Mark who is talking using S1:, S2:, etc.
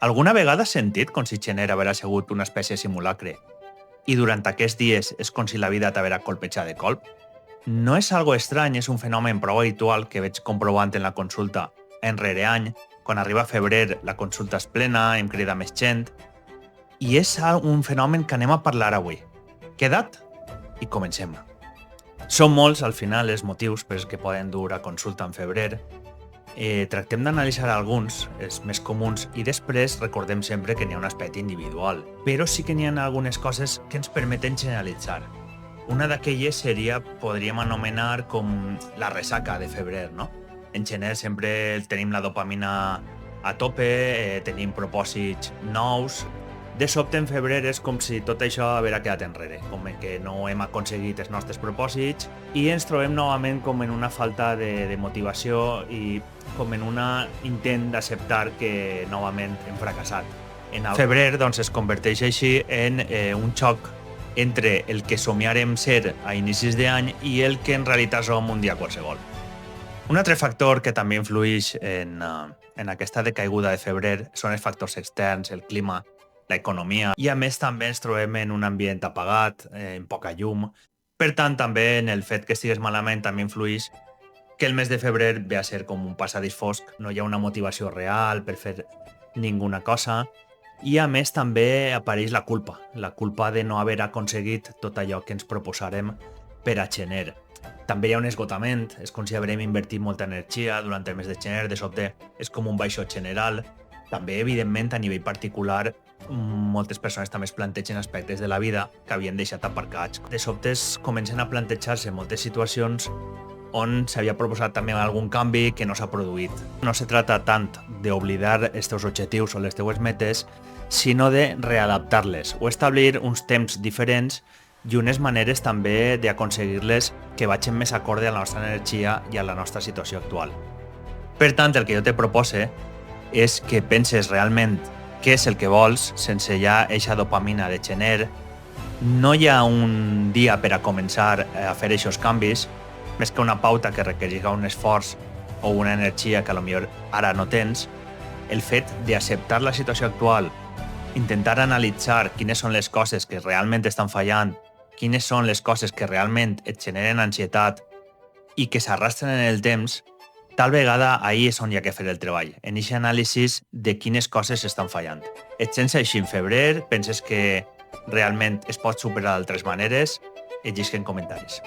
S1: Alguna vegada has sentit com si gener haver sigut una espècie de simulacre i durant aquests dies és com si la vida t'haguera colpejat de colp? No és algo estrany, és un fenomen prou habitual que veig comprovant en la consulta any rere any. Quan arriba febrer la consulta és plena, em crida més gent i és un fenomen que anem a parlar avui. Queda't i comencem. Són molts, al final, els motius per que poden dur a consulta en febrer. Tractem d'analitzar alguns, els més comuns, i després recordem sempre que n'hi ha un aspecte individual. Però sí que n'hi ha algunes coses que ens permeten generalitzar. Una d'aquelles seria, podríem anomenar com la ressaca de febrer, no? En gener sempre tenim la dopamina a tope, tenim propòsits nous. De sobte en febrer és com si tot això haguera quedat enrere, com que no hem aconseguit els nostres propòsits i ens trobem novament com en una falta de motivació i com en un intent d'acceptar que novament hem fracassat. En el febrer doncs, es converteix així en un xoc entre el que somiarem ser a inicis d'any i el que en realitat som un dia qualsevol. Un altre factor que també influeix en aquesta decaiguda de febrer són els factors externs, el clima, l'economia, i a més també ens trobem en un ambient apagat, amb poca llum. Per tant, també en el fet que estigues malament també influeix que el mes de febrer ve a ser com un passadís fosc, no hi ha una motivació real per fer ninguna cosa, i a més també apareix la culpa de no haver aconseguit tot allò que ens proposarem per a gener. També hi ha un esgotament, és com si haurem invertit molta energia durant el mes de gener, de sobte és com un baixó general. També, evidentment, a nivell particular, moltes persones també es plantegen aspectes de la vida que havien deixat aparcats. De sobte comencen a plantejar-se moltes situacions on s'havia proposat també algun canvi que no s'ha produït. No se trata tant d'oblidar els teus objectius o les teues metes, sinó de readaptar-les o establir uns temps diferents i unes maneres també d'aconseguir-les que vagin més acorde a la nostra energia i a la nostra situació actual. Per tant, el que jo te propose és que penses realment què és el que vols, sense ja eixa dopamina de gener. No hi ha un dia per a començar a fer aquests canvis, més que una pauta que requerirà un esforç o una energia que potser ara no tens. El fet d'acceptar la situació actual, intentar analitzar quines són les coses que realment estan fallant, quines són les coses que realment et generen ansietat i que s'arrastren en el temps, tal vegada ahir és on hi ha que fer el treball, en aquest anàlisi de quines coses estan fallant. Et sents així en febrer? Penses que realment es pot superar d'altres maneres? Et llisquen comentaris.